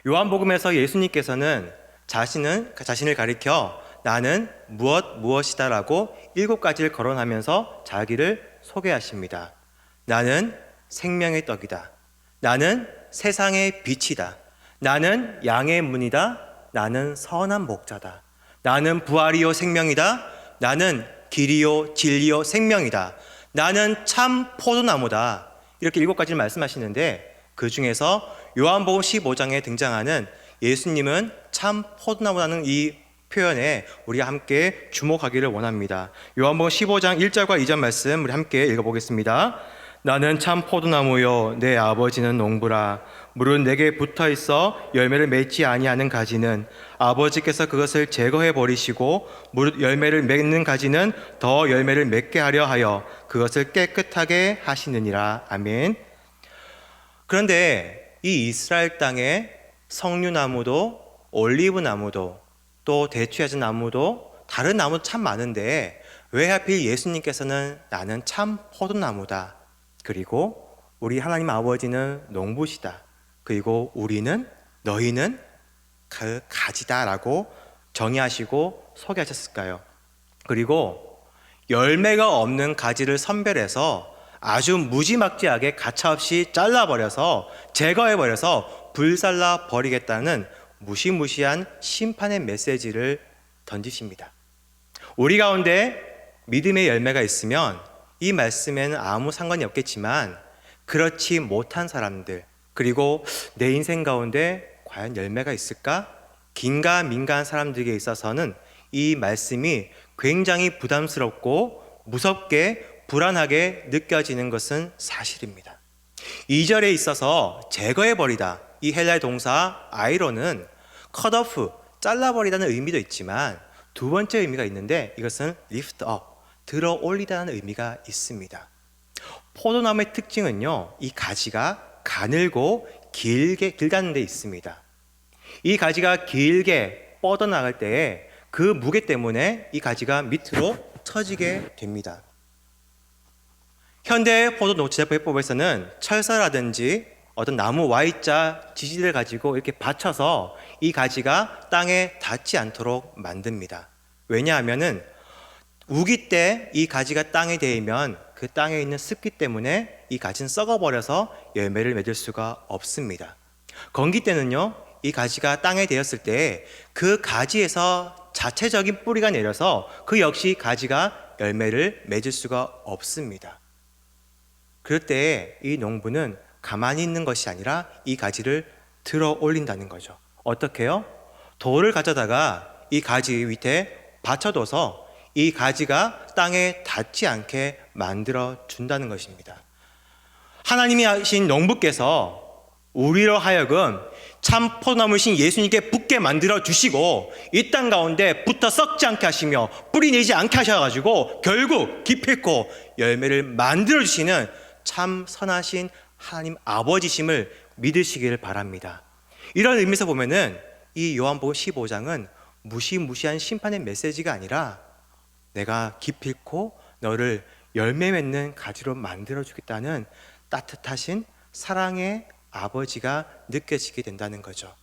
요한복음에서 예수님께서는 자신을 가리켜 나는 무엇이다라고 7가지를 거론하면서 자기를 소개하십니다. 나는 생명의 떡이다. 나는 세상의 빛이다. 나는 양의 문이다. 나는 선한 목자다. 나는 부활이요 생명이다. 나는 길이요 진리요 생명이다. 나는 참 포도나무다. 이렇게 7가지를 말씀하시는데 그 중에서 요한복음 15장에 등장하는 예수님은 참 포도나무라는 이 표현에 우리가 함께 주목하기를 원합니다. 요한복음 15장 1절과 2절 말씀 우리 함께 읽어보겠습니다. 나는 참 포도나무요 내 아버지는 농부라. 물은 내게 붙어 있어 열매를 맺지 아니하는 가지는 아버지께서 그것을 제거해 버리시고 열매를 맺는 가지는 더 열매를 맺게 하려 하여 그것을 깨끗하게 하시느니라. 아멘. 그런데 이 이스라엘 땅에 석류나무도 올리브나무도 또 대추야자 나무도 다른 나무도 참 많은데 왜 하필 예수님께서는 나는 참 포도나무다. 그리고 우리 하나님 아버지는 농부시다. 그리고 너희는 그 가지다라고 정의하시고 소개하셨을까요? 그리고 열매가 없는 가지를 선별해서 아주 무지막지하게 가차없이 잘라버려서 제거해버려서 불살라 버리겠다는 무시무시한 심판의 메시지를 던지십니다. 우리 가운데 믿음의 열매가 있으면 이 말씀에는 아무 상관이 없겠지만 그렇지 못한 사람들, 그리고 내 인생 가운데 과연 열매가 있을까? 긴가민가한 사람들에게 있어서는 이 말씀이 굉장히 부담스럽고 무섭게 불안하게 느껴지는 것은 사실입니다. 2절에 있어서 제거해버리다, 이 헬라의 동사 아이로는 cut off, 잘라버리다는 의미도 있지만 두 번째 의미가 있는데 이것은 lift up, 들어 올리다는 의미가 있습니다. 포도나무의 특징은요, 이 가지가 가늘고 길다는 데 있습니다. 이 가지가 길게 뻗어나갈 때에 그 무게 때문에 이 가지가 밑으로 처지게 됩니다. 현대 포도 노체제법에서는 철사라든지 어떤 나무 Y자 지지를 가지고 이렇게 받쳐서 이 가지가 땅에 닿지 않도록 만듭니다. 왜냐하면은 우기 때 이 가지가 땅에 닿으면 그 땅에 있는 습기 때문에 이 가지는 썩어버려서 열매를 맺을 수가 없습니다. 건기 때는요, 이 가지가 땅에 닿았을 때 그 가지에서 자체적인 뿌리가 내려서 그 역시 가지가 열매를 맺을 수가 없습니다. 그럴 때 이 농부는 가만히 있는 것이 아니라 이 가지를 들어 올린다는 거죠. 어떻게요? 돌을 가져다가 이 가지 밑에 받쳐둬서 이 가지가 땅에 닿지 않게 만들어 준다는 것입니다. 하나님이 하신 농부께서 우리로 하여금 참 포도나무이신 예수님께 붙게 만들어 주시고 이 땅 가운데 붙어 썩지 않게 하시며 뿌리 내지 않게 하셔가지고 결국 기필코 열매를 만들어 주시는 참 선하신 하나님 아버지심을 믿으시기를 바랍니다. 이런 의미에서 보면은 이 요한복음 15장은 무시무시한 심판의 메시지가 아니라 내가 기필코 너를 열매 맺는 가지로 만들어 주겠다는 따뜻하신 사랑의 아버지가 느껴지게 된다는 거죠.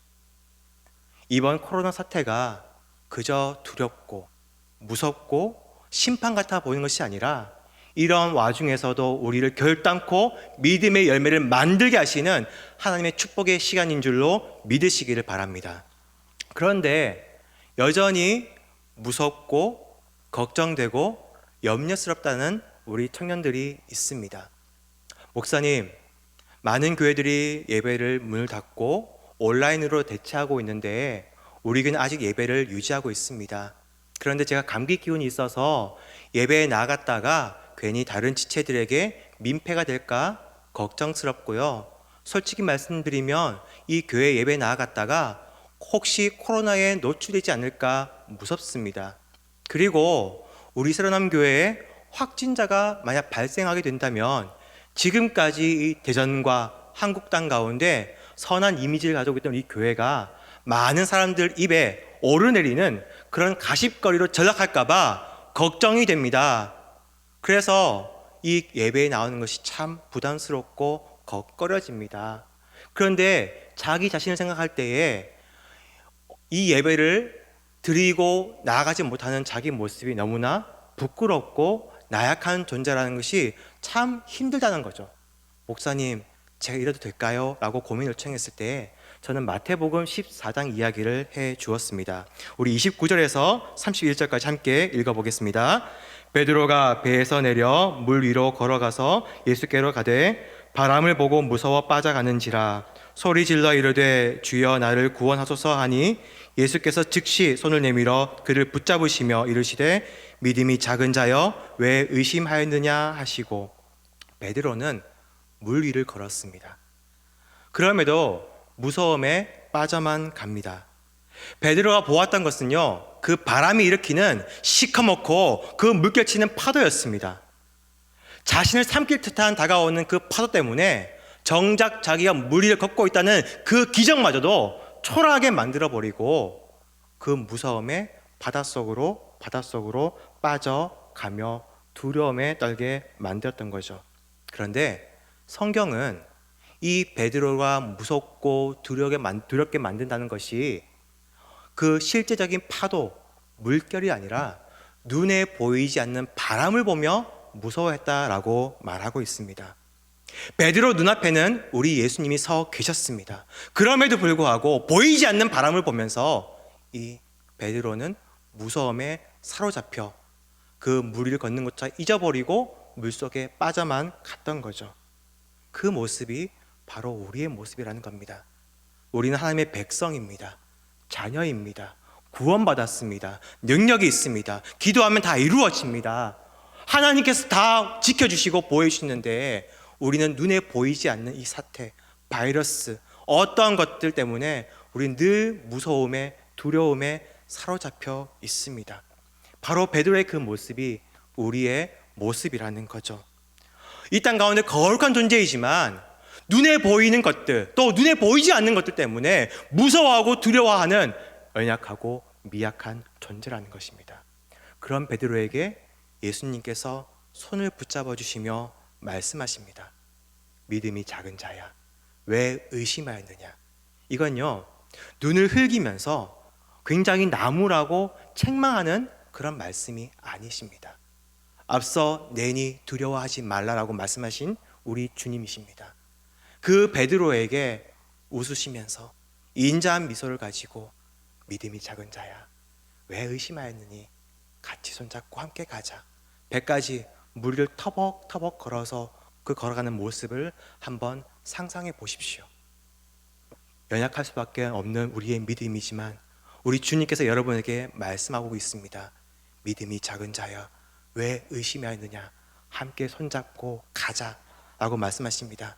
이번 코로나 사태가 그저 두렵고 무섭고 심판 같아 보이는 것이 아니라 이런 와중에서도 우리를 결단코 믿음의 열매를 만들게 하시는 하나님의 축복의 시간인 줄로 믿으시기를 바랍니다. 그런데 여전히 무섭고 걱정되고 염려스럽다는 우리 청년들이 있습니다. 목사님, 많은 교회들이 예배를 문을 닫고 온라인으로 대체하고 있는데 우리 교회는 아직 예배를 유지하고 있습니다. 그런데 제가 감기 기운이 있어서 예배에 나갔다가 괜히 다른 지체들에게 민폐가 될까 걱정스럽고요. 솔직히 말씀드리면 이 교회 예배에 나갔다가 혹시 코로나에 노출되지 않을까 무섭습니다. 그리고 우리 새로남 교회에 확진자가 만약 발생하게 된다면 지금까지 이 대전과 한국 땅 가운데 선한 이미지를 가지고 있던 이 교회가 많은 사람들 입에 오르내리는 그런 가십거리로 전락할까봐 걱정이 됩니다. 그래서 이 예배에 나오는 것이 참 부담스럽고 걱거려집니다. 그런데 자기 자신을 생각할 때에 이 예배를 드리고 나아가지 못하는 자기 모습이 너무나 부끄럽고 나약한 존재라는 것이 참 힘들다는 거죠. 목사님, 제가 이래도 될까요? 라고 고민을 청했을 때 저는 마태복음 14장 이야기를 해 주었습니다. 우리 29절에서 31절까지 함께 읽어보겠습니다. 베드로가 배에서 내려 물 위로 걸어가서 예수께로 가되 바람을 보고 무서워 빠져가는지라 소리 질러 이르되 주여 나를 구원하소서 하니 예수께서 즉시 손을 내밀어 그를 붙잡으시며 이르시되 믿음이 작은 자여 왜 의심하였느냐 하시고 베드로는 물 위를 걸었습니다. 그럼에도 무서움에 빠져만 갑니다. 베드로가 보았던 것은요, 그 바람이 일으키는 시커멓고 그 물결치는 파도였습니다. 자신을 삼킬 듯한 다가오는 그 파도 때문에 정작 자기가 물 위를 걷고 있다는 그 기적마저도 초라하게 만들어버리고 그 무서움에 바닷속으로 빠져가며 두려움에 떨게 만들었던 거죠. 그런데 성경은 이 베드로가 무섭고 두렵게 만든다는 것이 그 실제적인 파도, 물결이 아니라 눈에 보이지 않는 바람을 보며 무서워했다라고 말하고 있습니다. 베드로 눈앞에는 우리 예수님이 서 계셨습니다. 그럼에도 불구하고 보이지 않는 바람을 보면서 이 베드로는 무서움에 사로잡혀 그 물 위를 걷는 것조차 잊어버리고 물속에 빠져만 갔던 거죠. 그 모습이 바로 우리의 모습이라는 겁니다. 우리는 하나님의 백성입니다. 자녀입니다. 구원받았습니다. 능력이 있습니다. 기도하면 다 이루어집니다. 하나님께서 다 지켜주시고 보여주시는데 우리는 눈에 보이지 않는 이 사태, 바이러스, 어떠한 것들 때문에 우리는 늘 무서움에, 두려움에 사로잡혀 있습니다. 바로 베드로의 그 모습이 우리의 모습이라는 거죠. 이 땅 가운데 거룩한 존재이지만 눈에 보이는 것들, 또 눈에 보이지 않는 것들 때문에 무서워하고 두려워하는 연약하고 미약한 존재라는 것입니다. 그런 베드로에게 예수님께서 손을 붙잡아 주시며 말씀하십니다. 믿음이 작은 자야, 왜 의심하였느냐? 이건요, 눈을 흘기면서 굉장히 나무라고 책망하는 그런 말씀이 아니십니다. 앞서 내니 두려워하지 말라라고 말씀하신 우리 주님이십니다. 그 베드로에게 웃으시면서 인자한 미소를 가지고 믿음이 작은 자야, 왜 의심하였느니? 같이 손잡고 함께 가자. 배까지 물을 터벅터벅 걸어서 그 걸어가는 모습을 한번 상상해 보십시오. 연약할 수밖에 없는 우리의 믿음이지만 우리 주님께서 여러분에게 말씀하고 있습니다. 믿음이 작은 자야, 왜 의심하였느냐? 함께 손잡고 가자 라고 말씀하십니다.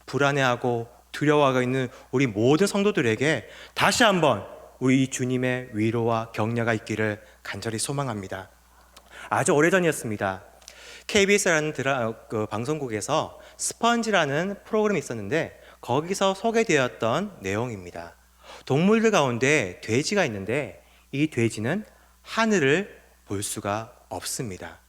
불안해하고 두려워하고 있는 우리 모든 성도들에게 다시 한번 우리 주님의 위로와 격려가 있기를 간절히 소망합니다. 아주 오래전이었습니다. KBS라는 방송국에서 스펀지라는 프로그램이 있었는데 거기서 소개되었던 내용입니다. 동물들 가운데 돼지가 있는데 이 돼지는 하늘을 볼 수가 없습니다.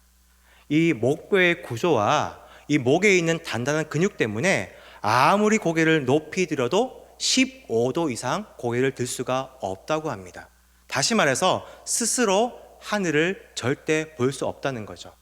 이 목뼈의 구조와 이 목에 있는 단단한 근육 때문에 아무리 고개를 높이 들어도 15도 이상 고개를 들 수가 없다고 합니다. 다시 말해서 스스로 하늘을 절대 볼 수 없다는 거죠.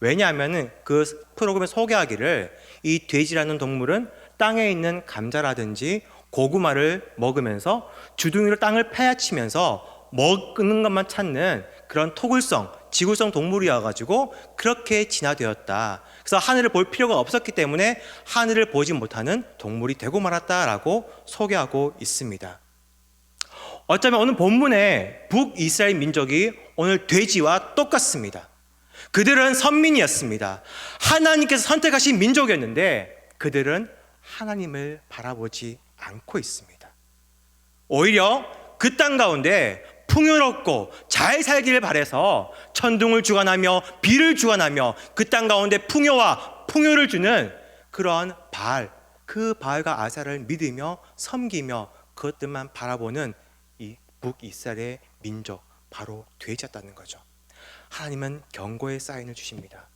왜냐하면 그 프로그램에 소개하기를 이 돼지라는 동물은 땅에 있는 감자라든지 고구마를 먹으면서 주둥이로 땅을 파헤치면서 먹는 것만 찾는 그런 토굴성, 지구성 동물이어가지고 그렇게 진화되었다. 그래서 하늘을 볼 필요가 없었기 때문에 하늘을 보지 못하는 동물이 되고 말았다라고 소개하고 있습니다. 어쩌면 오늘 본문의 북이스라엘 민족이 오늘 돼지와 똑같습니다. 그들은 선민이었습니다. 하나님께서 선택하신 민족이었는데 그들은 하나님을 바라보지 않고 있습니다. 오히려 그 땅 가운데 풍요롭고 잘 살기를 바라서 천둥을 주관하며 비를 주관하며 그 땅 가운데 풍요와 풍요를 주는 그런 바알, 그 바알과 아사를 믿으며 섬기며 그것들만 바라보는 이 북이스라엘의 민족, 바로 돼지였다는 거죠. 하나님은 경고의 사인을 주십니다.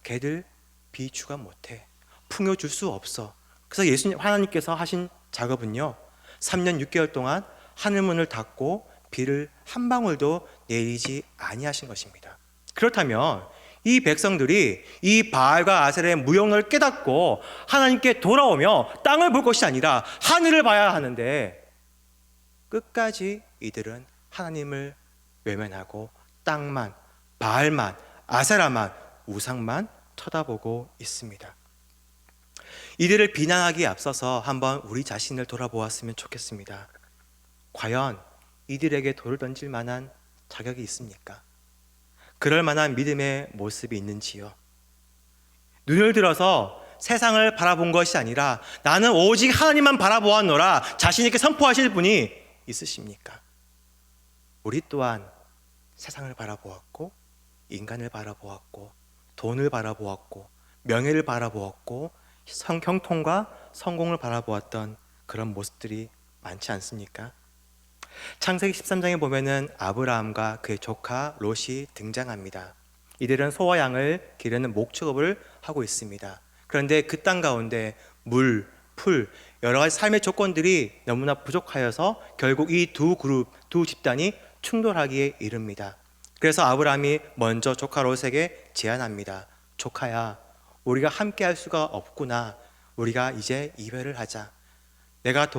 걔들 비추가 못해, 풍요 줄 수 없어. 그래서 하나님께서 하신 작업은요, 3년 6개월 동안 하늘문을 닫고 비를 한 방울도 내리지 아니하신 것입니다. 그렇다면 이 백성들이 이 바알과 아셀의 무용을 깨닫고 하나님께 돌아오며 땅을 볼 것이 아니라 하늘을 봐야 하는데, 끝까지 이들은 하나님을 외면하고 땅만, 바알만, 아세라만, 우상만 쳐다보고 있습니다. 이들을 비난하기에 앞서서 한번 우리 자신을 돌아보았으면 좋겠습니다. 과연 이들에게 돌을 던질 만한 자격이 있습니까? 그럴 만한 믿음의 모습이 있는지요? 눈을 들어서 세상을 바라본 것이 아니라 나는 오직 하나님만 바라보았노라 자신 있게 선포하실 분이 있으십니까? 우리 또한 세상을 바라보았고, 인간을 바라보았고, 돈을 바라보았고, 명예를 바라보았고, 형통과 성공을 바라보았던 그런 모습들이 많지 않습니까? 창세기 13장에 보면은 아브라함과 그의 조카 롯이 등장합니다. 이들은 소와 양을 기르는 목축업을 하고 있습니다. 그런데 그 땅 가운데 물, 풀, 여러 가지 삶의 조건들이 너무나 부족하여서 결국 이 두 집단이 충돌하기에 이릅니다. 그래서 아브라함이 먼저 조카 롯에게 제안합니다. 조카야, 우리가 함께 할 수가 없구나. 우리가 이제 이별을 하자. 네가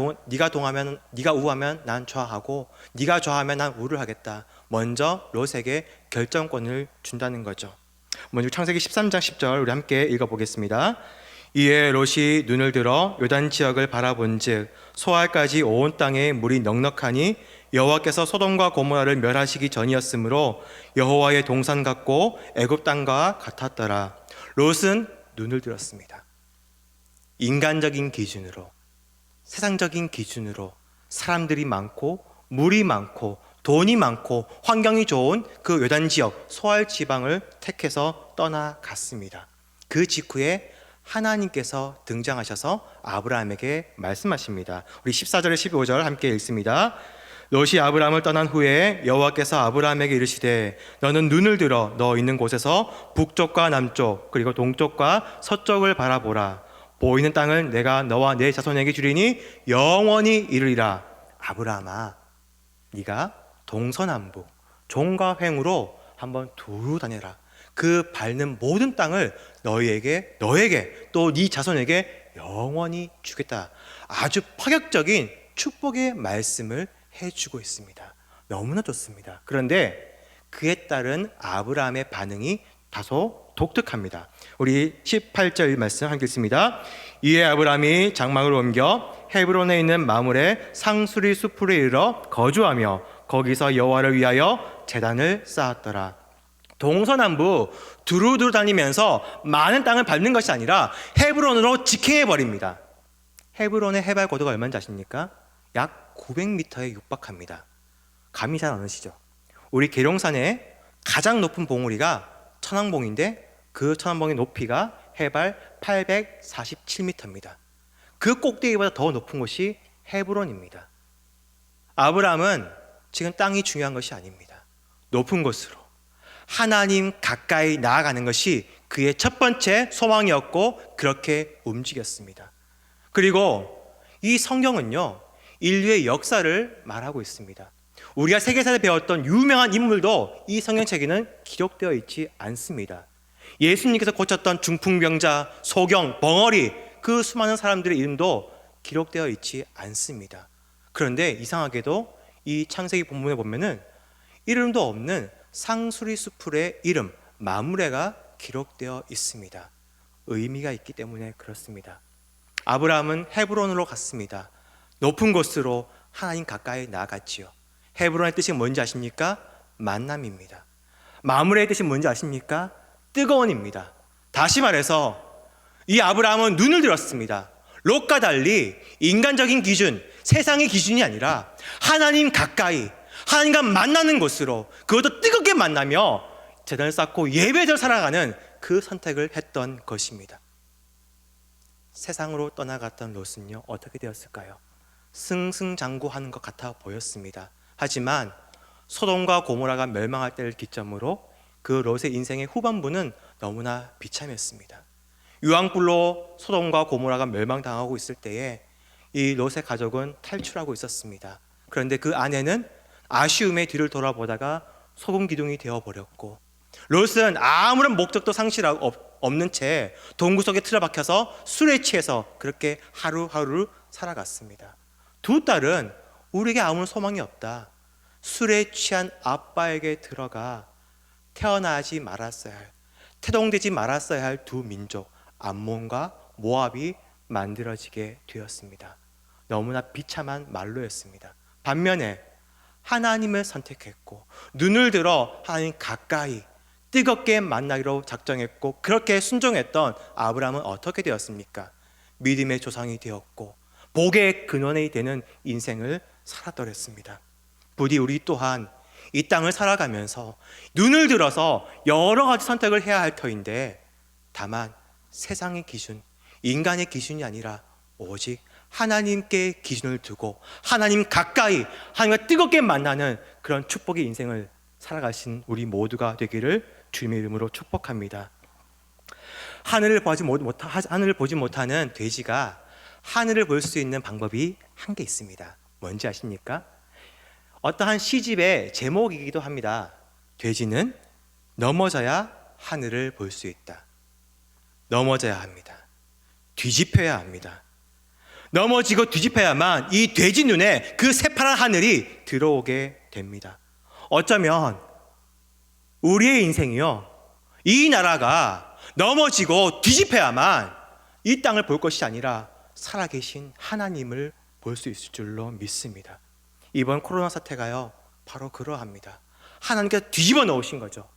우하면 난 좌하고 네가 좌하면 난 우를 하겠다. 먼저 롯에게 결정권을 준다는 거죠. 먼저 창세기 13장 10절 우리 함께 읽어보겠습니다. 이에 롯이 눈을 들어 요단 지역을 바라본즉 소알까지 온 땅에 물이 넉넉하니 여호와께서 소돔과 고모라를 멸하시기 전이었으므로 여호와의 동산 같고 애굽 땅과 같았더라. 롯은 눈을 들었습니다. 인간적인 기준으로, 세상적인 기준으로 사람들이 많고 물이 많고 돈이 많고 환경이 좋은 그 요단 지역 소알 지방을 택해서 떠나갔습니다. 그 직후에 하나님께서 등장하셔서 아브라함에게 말씀하십니다. 우리 14절 15절 함께 읽습니다. 롯이 아브라함을 떠난 후에 여호와께서 아브라함에게 이르시되 너는 눈을 들어 너 있는 곳에서 북쪽과 남쪽 그리고 동쪽과 서쪽을 바라보라. 보이는 땅을 내가 너와 내 자손에게 주리니 영원히 이르리라. 아브라함아, 네가 동서남북 종과 횡으로 한번 두루 다녀라. 그 밟는 모든 땅을 너에게 또 네 자손에게 영원히 주겠다. 아주 파격적인 축복의 말씀을 해주고 있습니다. 너무나 좋습니다. 그런데 그에 따른 아브라함의 반응이 다소 독특합니다. 우리 18절 말씀 함께 읽습니다. 이에 아브라함이 장막을 옮겨 헤브론에 있는 마므레 상수리 숲으로 이르러 거주하며 거기서 여호와를 위하여 제단을 쌓았더라. 동서남북 두루두루 다니면서 많은 땅을 밟는 것이 아니라 헤브론으로 직행해 버립니다. 헤브론의 해발 고도가 얼마인지 아십니까? 약 900m에 육박합니다. 감이 잘 안 오시죠? 우리 계룡산의 가장 높은 봉우리가 천왕봉인데 그 천왕봉의 높이가 해발 847m입니다. 그 꼭대기보다 더 높은 곳이 헤브론입니다. 아브라함은 지금 땅이 중요한 것이 아닙니다. 높은 곳으로 하나님 가까이 나아가는 것이 그의 첫 번째 소망이었고 그렇게 움직였습니다. 그리고 이 성경은요, 인류의 역사를 말하고 있습니다. 우리가 세계사에 배웠던 유명한 인물도 이 성경책에는 기록되어 있지 않습니다. 예수님께서 고쳤던 중풍병자, 소경, 벙어리, 그 수많은 사람들의 이름도 기록되어 있지 않습니다. 그런데 이상하게도 이 창세기 본문에 보면은 이름도 없는 상수리 수풀의 이름 마므레가 기록되어 있습니다. 의미가 있기 때문에 그렇습니다. 아브라함은 헤브론으로 갔습니다. 높은 곳으로 하나님 가까이 나아갔지요. 헤브론의 뜻이 뭔지 아십니까? 만남입니다. 마므레의 뜻이 뭔지 아십니까? 뜨거운입니다. 다시 말해서 이 아브라함은 눈을 들었습니다. 롯과 달리 인간적인 기준, 세상의 기준이 아니라 하나님 가까이, 하나님과 만나는 곳으로, 그것도 뜨겁게 만나며 제단을 쌓고 예배를 살아가는 그 선택을 했던 것입니다. 세상으로 떠나갔던 롯은요, 어떻게 되었을까요? 승승장구하는 것 같아 보였습니다. 하지만 소돔과 고모라가 멸망할 때를 기점으로 그 롯의 인생의 후반부는 너무나 비참했습니다. 유황불로 소돔과 고모라가 멸망당하고 있을 때에 이 롯의 가족은 탈출하고 있었습니다. 그런데 그 아내는 아쉬움에 뒤를 돌아보다가 소금 기둥이 되어버렸고, 롯은 아무런 목적도 상실하고 없는 채 동구석에 틀어박혀서 술에 취해서 그렇게 하루하루 살아갔습니다. 두 딸은 우리에게 아무런 소망이 없다, 술에 취한 아빠에게 들어가 태어나지 말았어야 할, 태동되지 말았어야 할 두 민족 암몬과 모압이 만들어지게 되었습니다. 너무나 비참한 말로였습니다. 반면에 하나님을 선택했고 눈을 들어 하나님 가까이 뜨겁게 만나기로 작정했고 그렇게 순종했던 아브라함은 어떻게 되었습니까? 믿음의 조상이 되었고 복의 근원이 되는 인생을 살았더랬습니다. 부디 우리 또한 이 땅을 살아가면서 눈을 들어서 여러 가지 선택을 해야 할 터인데, 다만 세상의 기준, 인간의 기준이 아니라 오직 하나님께 기준을 두고 하나님 가까이 하나님과 뜨겁게 만나는 그런 축복의 인생을 살아가신 우리 모두가 되기를 주님의 이름으로 축복합니다. 하늘을 보지 못하는 돼지가 하늘을 볼 수 있는 방법이 한 개 있습니다. 뭔지 아십니까? 어떠한 시집의 제목이기도 합니다. 돼지는 넘어져야 하늘을 볼 수 있다. 넘어져야 합니다. 뒤집혀야 합니다. 넘어지고 뒤집혀야만 이 돼지 눈에 그 새파란 하늘이 들어오게 됩니다. 어쩌면 우리의 인생이요, 이 나라가 넘어지고 뒤집혀야만 이 땅을 볼 것이 아니라 살아계신 하나님을 볼 수 있을 줄로 믿습니다. 이번 코로나 사태가요, 바로 그러합니다. 하나님께서 뒤집어 놓으신 거죠.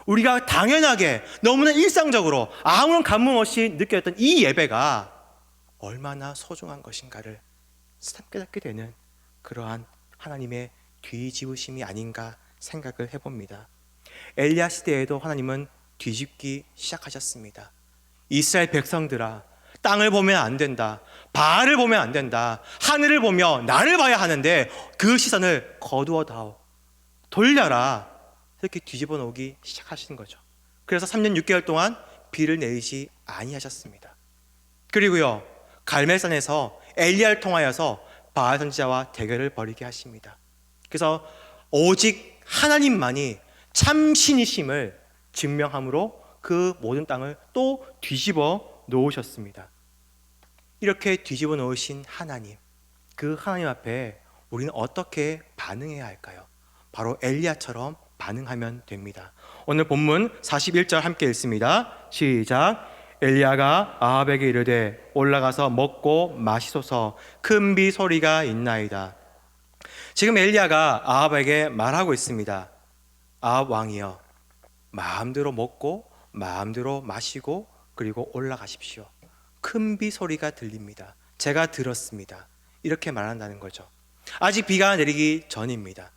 우리가 당연하게 너무나 일상적으로 아무런 감흥 없이 느꼈던 이 예배가 얼마나 소중한 것인가를 깨닫게 되는 그러한 하나님의 뒤집으심이 아닌가 생각을 해봅니다. 엘리야 시대에도 하나님은 뒤집기 시작하셨습니다. 이스라엘 백성들아, 땅을 보면 안 된다, 바알을 보면 안 된다, 하늘을 보며 나를 봐야 하는데 그 시선을 거두어 다오, 돌려라, 이렇게 뒤집어 놓기 시작하신 거죠. 그래서 3년 6개월 동안 비를 내리지 아니하셨습니다. 그리고요, 갈멜산에서 엘리야를 통하여서 바알 선지자와 대결을 벌이게 하십니다. 그래서 오직 하나님만이 참신이심을 증명함으로 그 모든 땅을 또 뒤집어 놓으셨습니다. 이렇게 뒤집어 놓으신 하나님, 그 하나님 앞에 우리는 어떻게 반응해야 할까요? 바로 엘리야처럼 반응하면 됩니다. 오늘 본문 41절 함께 읽습니다. 시작. 엘리야가 아합에게 이르되 올라가서 먹고 마시소서, 큰 비 소리가 있나이다. 지금 엘리야가 아합에게 말하고 있습니다. 아합 왕이여, 마음대로 먹고 마음대로 마시고 그리고 올라가십시오. 큰 비 소리가 들립니다. 제가 들었습니다. 이렇게 말한다는 거죠. 아직 비가 내리기 전입니다.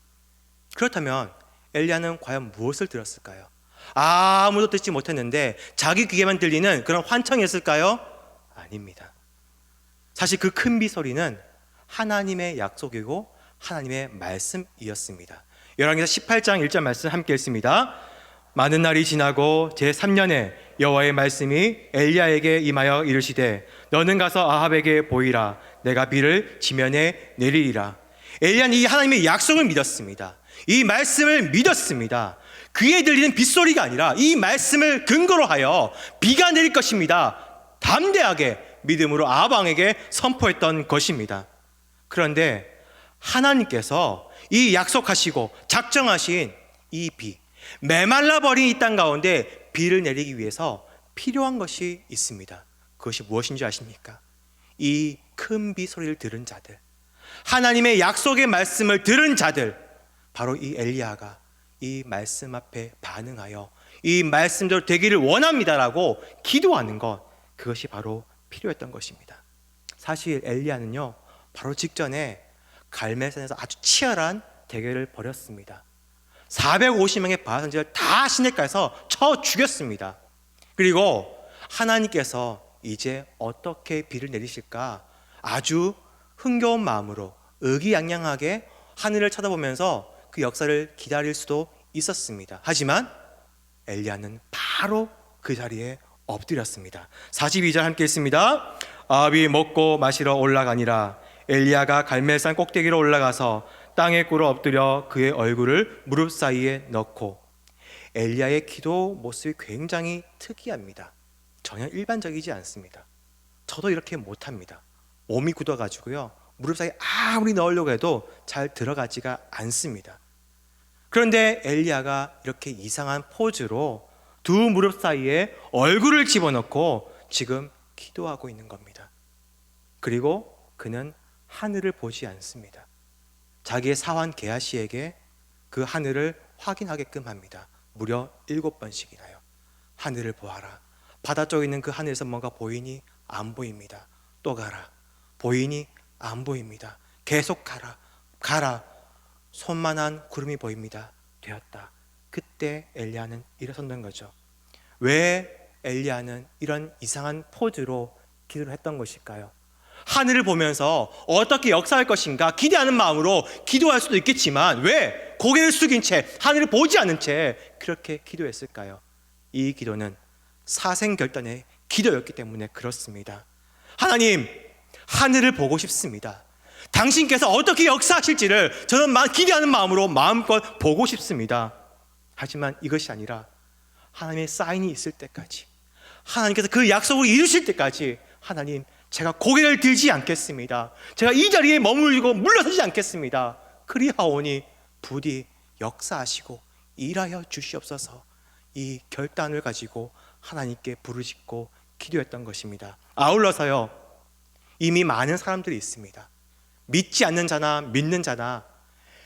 그렇다면 엘리야는 과연 무엇을 들었을까요? 아무도 듣지 못했는데 자기 귀에만 들리는 그런 환청이었을까요? 아닙니다. 사실 그 큰 비 소리는 하나님의 약속이고 하나님의 말씀이었습니다. 열왕기서 18장 1절 말씀 함께 읽습니다. 많은 날이 지나고 제3년에 여호와의 말씀이 엘리야에게 임하여 이르시되 너는 가서 아합에게 보이라. 내가 비를 지면에 내리리라. 엘리야는 이 하나님의 약속을 믿었습니다. 이 말씀을 믿었습니다. 귀에 들리는 빗소리가 아니라 이 말씀을 근거로 하여 비가 내릴 것입니다. 담대하게 믿음으로 아합 왕에게 선포했던 것입니다. 그런데 하나님께서 이 약속하시고 작정하신 이 비, 메말라버린 이 땅 가운데 비를 내리기 위해서 필요한 것이 있습니다. 그것이 무엇인지 아십니까? 이 큰 비 소리를 들은 자들, 하나님의 약속의 말씀을 들은 자들, 바로 이 엘리야가 이 말씀 앞에 반응하여 이 말씀대로 되기를 원합니다라고 기도하는 것, 그것이 바로 필요했던 것입니다. 사실 엘리야는요, 바로 직전에 갈멜산에서 아주 치열한 대결을 벌였습니다. 450명의 바알 선지자를 다 시냇가에서 쳐 죽였습니다. 그리고 하나님께서 이제 어떻게 비를 내리실까 아주 흥겨운 마음으로 의기양양하게 하늘을 쳐다보면서 그 역사를 기다릴 수도 있었습니다. 하지만 엘리야는 바로 그 자리에 엎드렸습니다. 42절 함께 읽습니다. 아합이 먹고 마시러 올라가니라. 엘리야가 갈멜산 꼭대기로 올라가서 땅에 꿇어 엎드려 그의 얼굴을 무릎 사이에 넣고. 엘리야의 기도 모습이 굉장히 특이합니다. 전혀 일반적이지 않습니다. 저도 이렇게 못합니다. 몸이 굳어가지고요, 무릎 사이에 아무리 넣으려고 해도 잘 들어가지가 않습니다. 그런데 엘리야가 이렇게 이상한 포즈로 두 무릎 사이에 얼굴을 집어넣고 지금 기도하고 있는 겁니다. 그리고 그는 하늘을 보지 않습니다. 자기의 사환 게하시에게 그 하늘을 확인하게끔 합니다. 무려 7번씩이나요. 하늘을 보아라. 바다 쪽에 있는 그 하늘에서 뭔가 보이니? 안 보입니다. 또 가라. 보이니? 안 보입니다. 계속 가라. 가라. 손만한 구름이 보입니다. 되었다. 그때 엘리야는 일어섰던 거죠. 왜 엘리야는 이런 이상한 포즈로 기도를 했던 것일까요? 하늘을 보면서 어떻게 역사할 것인가 기대하는 마음으로 기도할 수도 있겠지만 왜 고개를 숙인 채 하늘을 보지 않은 채 그렇게 기도했을까요? 이 기도는 사생결단의 기도였기 때문에 그렇습니다. 하나님, 하늘을 보고 싶습니다. 당신께서 어떻게 역사하실지를 저는 기대하는 마음으로 마음껏 보고 싶습니다. 하지만 이것이 아니라 하나님의 사인이 있을 때까지, 하나님께서 그 약속을 이루실 때까지 하나님, 제가 고개를 들지 않겠습니다. 제가 이 자리에 머물고 물러서지 않겠습니다. 그리하오니 부디 역사하시고 일하여 주시옵소서. 이 결단을 가지고 하나님께 부르짖고 기도했던 것입니다. 아울러서요, 이미 많은 사람들이 있습니다. 믿지 않는 자나 믿는 자나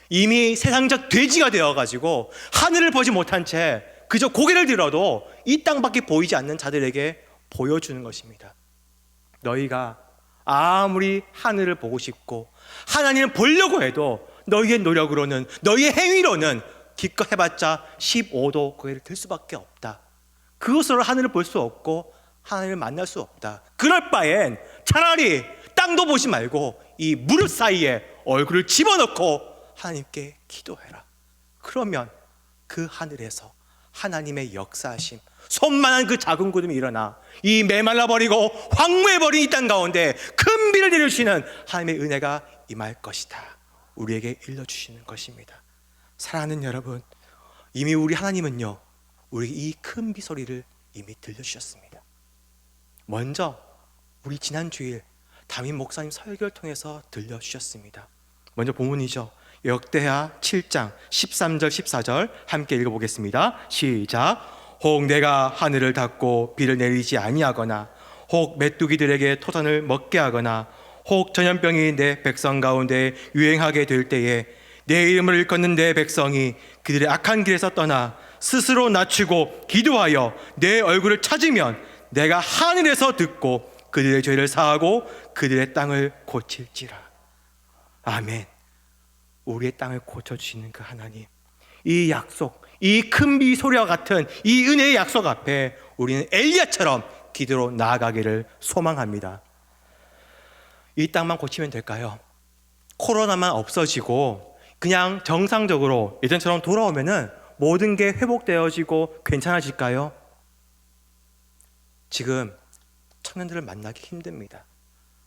이미 세상적 돼지가 되어가지고 하늘을 보지 못한 채 그저 고개를 들어도 이 땅밖에 보이지 않는 자들에게 보여주는 것입니다. 너희가 아무리 하늘을 보고 싶고 하나님을 보려고 해도 너희의 노력으로는, 너희의 행위로는 기껏 해봤자 15도 고개를 들 수밖에 없다. 그것으로 하늘을 볼 수 없고 하나님을 만날 수 없다. 그럴 바엔 차라리 땅도 보지 말고 이 무릎 사이에 얼굴을 집어넣고 하나님께 기도해라. 그러면 그 하늘에서 하나님의 역사하심, 손만한 그 작은 구름이 일어나 이 메말라버리고 황무해버린 이 땅 가운데 큰 비를 내려주시는 하나님의 은혜가 임할 것이다. 우리에게 일러주시는 것입니다. 사랑하는 여러분, 이미 우리 하나님은요, 우리 이 큰 비 소리를 이미 들려주셨습니다. 먼저 우리 지난 주일 담임 목사님 설교를 통해서 들려주셨습니다. 먼저 본문이죠. 역대하 7장 13절 14절 함께 읽어보겠습니다. 시작. 혹 내가 하늘을 닫고 비를 내리지 아니하거나 혹 메뚜기들에게 토산을 먹게 하거나 혹 전염병이 내 백성 가운데 유행하게 될 때에 내 이름을 일컫는 내 백성이 그들의 악한 길에서 떠나 스스로 낮추고 기도하여 내 얼굴을 찾으면 내가 하늘에서 듣고 그들의 죄를 사하고 그들의 땅을 고칠지라. 아멘. 우리의 땅을 고쳐주시는 그 하나님, 이 약속, 이 큰 비 소리와 같은 이 은혜의 약속 앞에 우리는 엘리야처럼 기도로 나아가기를 소망합니다. 이 땅만 고치면 될까요? 코로나만 없어지고 그냥 정상적으로 예전처럼 돌아오면은 모든 게 회복되어지고 괜찮아질까요? 지금 청년들을 만나기 힘듭니다.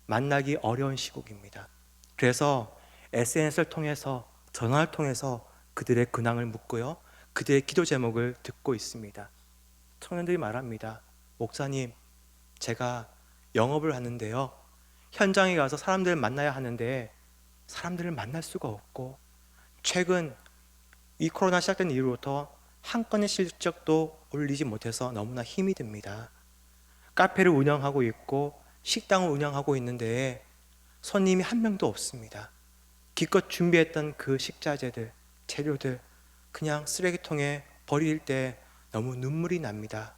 만나기 어려운 시국입니다. 그래서 SNS를 통해서, 전화를 통해서 그들의 근황을 묻고요, 그들의 기도 제목을 듣고 있습니다. 청년들이 말합니다. 목사님, 제가 영업을 하는데요, 현장에 가서 사람들을 만나야 하는데 사람들을 만날 수가 없고, 최근 이 코로나 시작된 이후부터 한 건의 실적도 올리지 못해서 너무나 힘이 듭니다. 카페를 운영하고 있고 식당을 운영하고 있는데 손님이 한 명도 없습니다. 기껏 준비했던 그 식자재들, 재료들 그냥 쓰레기통에 버릴 때 너무 눈물이 납니다.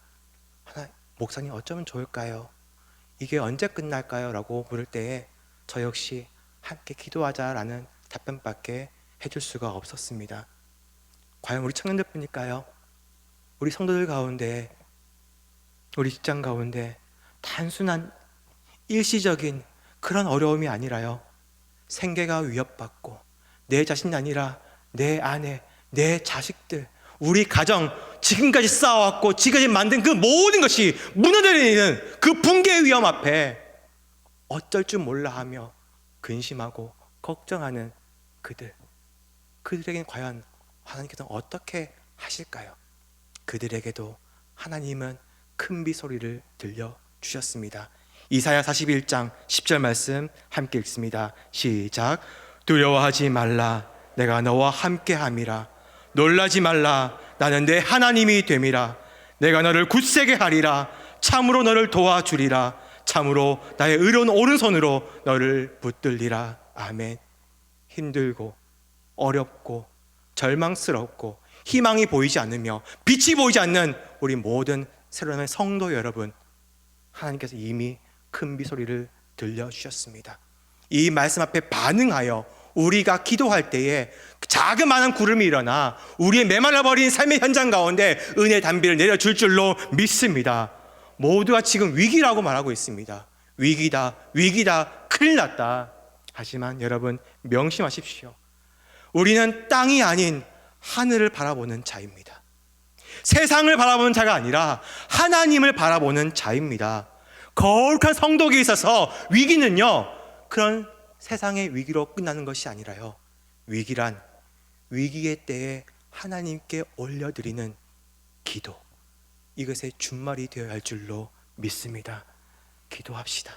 목사님 어쩌면 좋을까요? 이게 언제 끝날까요? 라고 물을 때에 저 역시 함께 기도하자라는 답변밖에 해줄 수가 없었습니다. 과연 우리 청년들뿐일까요? 우리 성도들 가운데, 우리 직장 가운데 단순한 일시적인 그런 어려움이 아니라요, 생계가 위협받고 내 자신이 아니라 내 아내, 내 자식들, 우리 가정, 지금까지 쌓아왔고 지금까지 만든 그 모든 것이 무너져내리는 그 붕괴의 위험 앞에 어쩔 줄 몰라 하며 근심하고 걱정하는 그들에게는 과연 하나님께서는 어떻게 하실까요? 그들에게도 하나님은 큰 비소리를 들려주셨습니다. 이사야 41장 10절 말씀 함께 읽습니다. 시작. 두려워하지 말라, 내가 너와 함께함이라. 놀라지 말라, 나는 내 하나님이 됨이라. 내가 너를 굳세게 하리라. 참으로 너를 도와주리라. 참으로 나의 의로운 오른손으로 너를 붙들리라. 아멘. 힘들고 어렵고 절망스럽고 희망이 보이지 않으며 빛이 보이지 않는 우리 모든 새로운 성도 여러분, 하나님께서 이미 큰 비소리를 들려주셨습니다. 이 말씀 앞에 반응하여 우리가 기도할 때에 자그마한 구름이 일어나 우리의 메말라버린 삶의 현장 가운데 은혜의 단비를 내려줄 줄로 믿습니다. 모두가 지금 위기라고 말하고 있습니다. 위기다, 위기다, 큰일 났다. 하지만 여러분 명심하십시오. 우리는 땅이 아닌 하늘을 바라보는 자입니다. 세상을 바라보는 자가 아니라 하나님을 바라보는 자입니다. 거룩한 성도에게 있어서 위기는요, 그런 세상의 위기로 끝나는 것이 아니라요, 위기란 위기의 때에 하나님께 올려드리는 기도, 이것의 준말이 되어야 할 줄로 믿습니다. 기도합시다.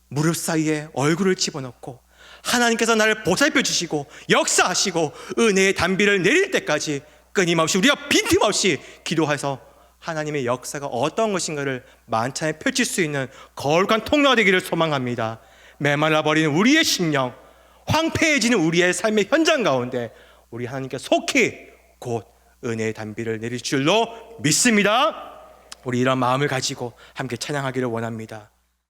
무릎 사이에 얼굴을 집어넣고 하나님께서 나를 보살펴 주시고 역사하시고 은혜의 단비를 내릴 때까지 끊임없이 우리가 빈틈없이 기도해서 하나님의 역사가 어떤 것인가를 만찬에 펼칠 수 있는 거룩한 통로가 되기를 소망합니다. 메말라버리는 우리의 심령, 황폐해지는 우리의 삶의 현장 가운데 우리 하나님께 속히 곧 은혜의 단비를 내릴 줄로 믿습니다. 우리 이런 마음을 가지고 함께 찬양하기를 원합니다.